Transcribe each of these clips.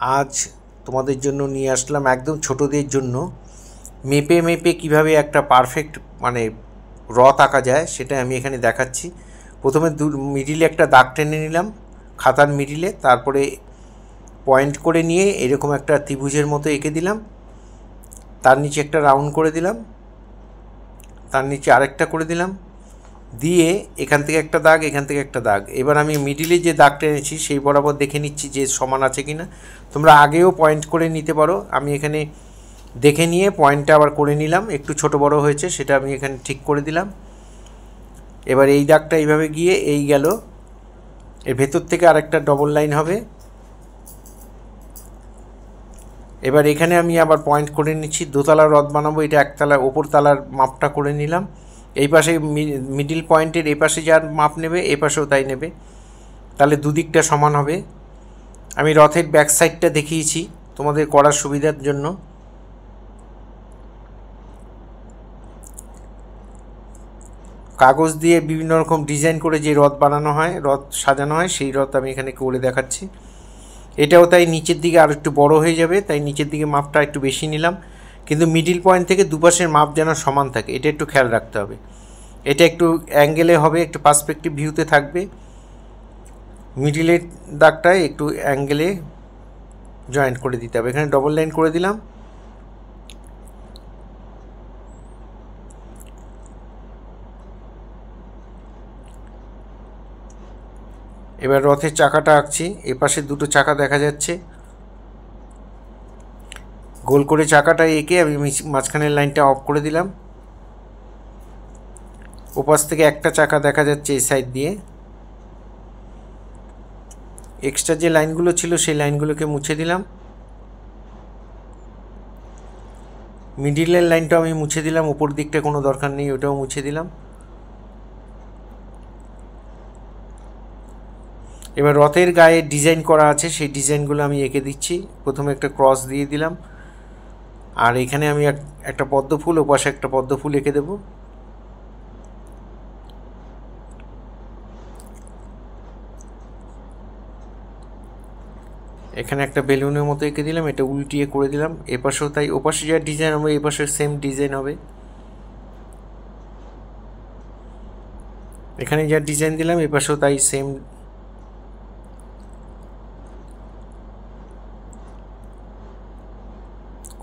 আজ তোমাদের জন্য নিয়ে আসলাম একদম ছোটদের জন্য মেপে মেপে কিভাবে একটা পারফেক্ট মানে রথ আঁকা যায় সেটা আমি এখানে দেখাচ্ছি। প্রথমে মিডিলে একটা দাগ টেনে নিলাম খাতার মিডিলে, তারপরে পয়েন্ট করে নিয়ে এরকম একটা ত্রিভুজের মতো এঁকে দিলাম, তার নিচে একটা রাউন্ড করে দিলাম, তার নিচে আরেকটা করে দিলাম, দিয়ে এখান থেকে একটা দাগ, এখান থেকে একটা দাগ। এবার আমি মিডিলে যে দাগ টেনেছি সেই বরাবর দেখে নিচ্ছি যে সমান আছে কি না। তোমরা আগেও পয়েন্ট করে নিতে পারো, আমি এখানে দেখে নিয়ে পয়েন্টটা আবার করে নিলাম। একটু ছোট বড় হয়েছে সেটা আমি এখানে ঠিক করে দিলাম। এবার এই দাগটা এইভাবে গিয়ে এই গেল, এর ভেতর থেকে আরেকটা ডবল লাইন হবে। এবার এখানে আমি আবার পয়েন্ট করে নিচ্ছি, দোতলার রথ বানাবো, এটা একতলার ওপর তালার মাপটা করে নিলাম। এই পাশে মিডিল পয়েন্টের এই পাশে যার মাপ নেবে এ পাশেও তাই নেবে, তাহলে দুদিকটা সমান হবে। আমি রথের ব্যাক সাইডটা দেখিয়েছি তোমাদের করার সুবিধার জন্য। কাগজ দিয়ে বিভিন্ন রকম ডিজাইন করে যে রথ বানানো হয়, রথ সাজানো হয়, সেই রথ আমি এখানে করে দেখাচ্ছি। এটাও তাই নিচের দিকে আর একটু বড় হয়ে যাবে, তাই নিচের দিকে মাপটা একটু বেশি নিলাম, কিন্তু মিডিল পয়েন্ট থেকে দুপাশের মাপ যেন সমান থাকে এটা একটু খেয়াল রাখতে হবে। এটা একটু অ্যাঙ্গেলে হবে, একটু পার্সপেক্টিভ ভিউতে থাকবে। মিডিলের দাগটায় একটু অ্যাঙ্গেলে জয়েন্ট করে দিতে হবে। এখানে ডবল লাইন করে দিলাম। এবার রথের চাকাটা আঁকছি, এপাশে দুটো চাকা দেখা যাচ্ছে, গোল করে চাকাটা এঁকে আমি মাঝখানের লাইনটা অফ করে দিলাম। ওপাশ থেকে একটা চাকা দেখা যাচ্ছে এই সাইড দিয়ে। এক্সট্রা যে লাইনগুলো ছিল সেই লাইনগুলোকে মুছে দিলাম। মিডিলের লাইনটা আমি মুছে দিলাম, উপর দিকটা কোনো দরকার নেই, ওটাও মুছে দিলাম। এবার রথের গায়ে ডিজাইন করা আছে, সেই ডিজাইনগুলো আমি এঁকে দিচ্ছি। প্রথমে একটা ক্রস দিয়ে দিলাম, আর এখানে আমি একটা পদ্ম ফুল, ওপাশে একটা পদ্ম ফুল এঁকে দেবো। এখানে একটা বেলুনের মতো এঁকে দিলাম, এটা উল্টিয়ে করে দিলাম। এপাশেও তাই, ওপাশে যা ডিজাইন হবে এপাশে সেম ডিজাইন হবে। এখানে যা ডিজাইন দিলাম এপাশেও তাই সেম।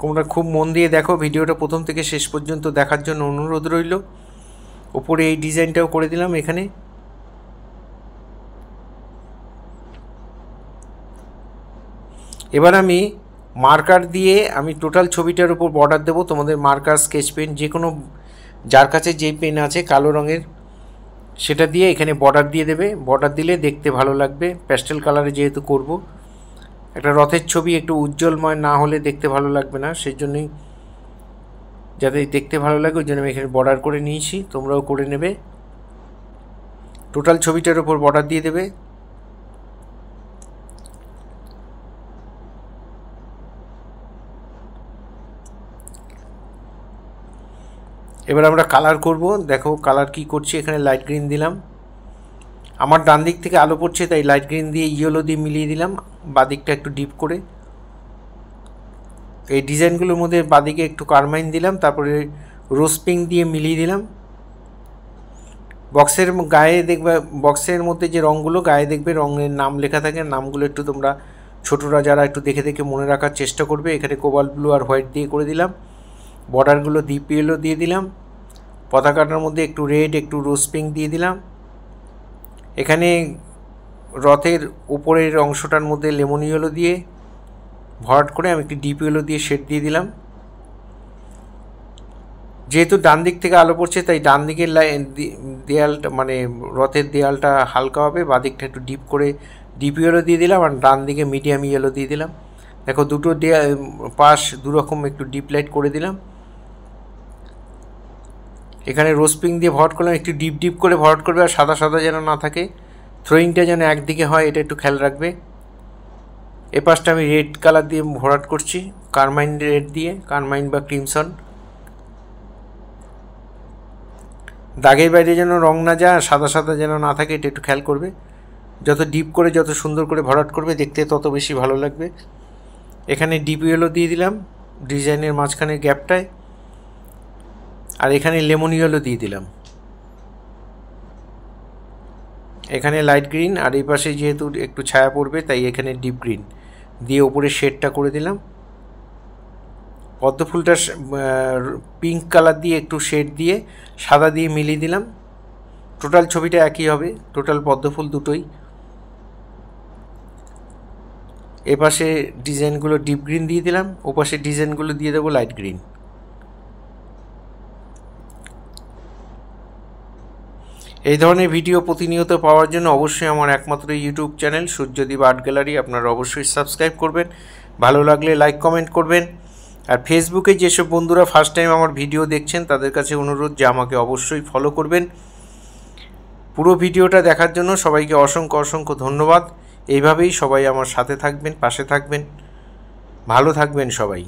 তোমরা খুব মন দিয়ে দেখো ভিডিওটা, প্রথম থেকে শেষ পর্যন্ত দেখার জন্য অনুরোধ রইল। ওপরে এই ডিজাইনটাও করে দিলাম এখানে। এবার আমি মার্কার দিয়ে আমি টোটাল ছবিটার উপর বর্ডার দেবো। তোমাদের মার্কার, স্কেচ পেন, যে কোনো যার কাছে যেই পেন আছে কালো রঙের সেটা দিয়ে এখানে বর্ডার দিয়ে দেবে। বর্ডার দিলে দেখতে ভালো লাগবে, প্যাস্টেল কালারে যেহেতু করব। একটা রথের ছবি একটু উজ্জ্বলময় না হলে দেখতে ভালো লাগবে না, সেই জন্যই যাতে দেখতে ভালো লাগে ওই জন্য আমি এখানে বর্ডার করে নিয়েছি, তোমরাও করে নেবে। টোটাল ছবিটার উপর বর্ডার দিয়ে দেবে। এবার আমরা কালার করব। দেখো কালার কি করছি, এখানে লাইট গ্রিন দিলাম। আমার ডান দিক থেকে আলো পড়ছে তাই লাইট গ্রিন দিয়ে ইয়েলো দিয়ে মিলিয়ে দিলাম, বাদিকটা একটু ডিপ করে। এই ডিজাইনগুলোর মধ্যে বাদিকে একটু কারমাইন দিলাম, তারপরে রোজ পিঙ্ক দিয়ে মিলিয়ে দিলাম। বক্সের গায়ে দেখবে, বক্সের মধ্যে যে রঙগুলো গায়ে দেখবে রঙের নাম লেখা থাকে, নামগুলো একটু তোমরা ছোটরা যারা একটু দেখে দেখে মনে রাখার চেষ্টা করবে। এখানে কোবাল্ট ব্লু আর হোয়াইট দিয়ে করে দিলাম। বর্ডারগুলো ডিপ ইয়েলো দিয়ে দিলাম। পতাকাটার মধ্যে একটু রেড, একটু রোজ পিঙ্ক দিয়ে দিলাম। এখানে রথের উপরের অংশটার মধ্যে লেমন ইয়েলো দিয়ে ভরাট করে আমি একটি ডিপ ইয়েলো দিয়ে শেড দিয়ে দিলাম। যেহেতু ডান দিক থেকে আলো পড়ছে তাই ডান দিকের দেয়ালটা মানে রথের দেয়ালটা হালকা হবে, বাদিকটা একটু ডিপ করে ডিপ ইয়েলো দিয়ে দিলাম, আর ডান দিকে মিডিয়াম ইয়েলো দিয়ে দিলাম। দেখো দুটো পাশ দুরকম একটু ডিপ লাইট করে দিলাম। এখানে রোজ পিঙ্ক দিয়ে ভরাট করলাম, একটু ডিপ ডিপ করে ভরাট করবে, আর সাদা সাদা যেন না থাকে, থ্রোয়িংটা যেন একদিকে হয় এটা একটু খেয়াল রাখবে। এ পাশটা আমি রেড কালার দিয়ে ভরাট করছি, কারমাইন রেড দিয়ে, কারমাইন বা ক্রিমসন। দাগের বাইরে যেন রং না যায়, সাদা সাদা যেন না থাকে এটা একটু খেয়াল করবে। যত ডিপ করে যত সুন্দর করে ভরাট করবে দেখতে তত বেশি ভালো লাগবে। এখানে ডিপ ইয়েলো দিয়ে দিলাম ডিজাইনের মাঝখানে গ্যাপটায়, আর এখানে লেমন ইয়েলো দিয়ে দিলাম। এখানে লাইট গ্রিন, আর এই পাশে যেহেতু একটু ছায়া পড়বে তাই এখানে ডিপ গ্রিন দিয়ে ওপরে শেডটা করে দিলাম। পদ্ম ফুলটা পিঙ্ক কালার দিয়ে একটু শেড দিয়ে সাদা দিয়ে মিলিয়ে দিলাম। টোটাল ছবিটা একই হবে, টোটাল পদ্ম ফুল দুটোই। এপাশে ডিজাইনগুলো ডিপ গ্রিন দিয়ে দিলাম, ওপাশে ডিজাইনগুলো দিয়ে দেবো লাইট গ্রিন। এই ধরনের ভিডিও প্রতিনিয়ত পাওয়ার জন্য অবশ্যই আমার একমাত্র YouTube channel Suryadip art gallery আপনারা অবশ্যই সাবস্ক্রাইব করবেন, ভালো লাগলে লাইক কমেন্ট করবেন। আর ফেসবুকে যেসব বন্ধুরা ফার্স্ট টাইম আমার ভিডিও দেখছেন তাদের কাছে অনুরোধ যে আমাকে অবশ্যই ফলো করবেন। পুরো ভিডিওটা দেখার জন্য সবাইকে অসংখ্য অসংখ্য ধন্যবাদ। এইভাবেই সবাই আমার সাথে থাকবেন, পাশে থাকবেন, ভালো থাকবেন সবাই।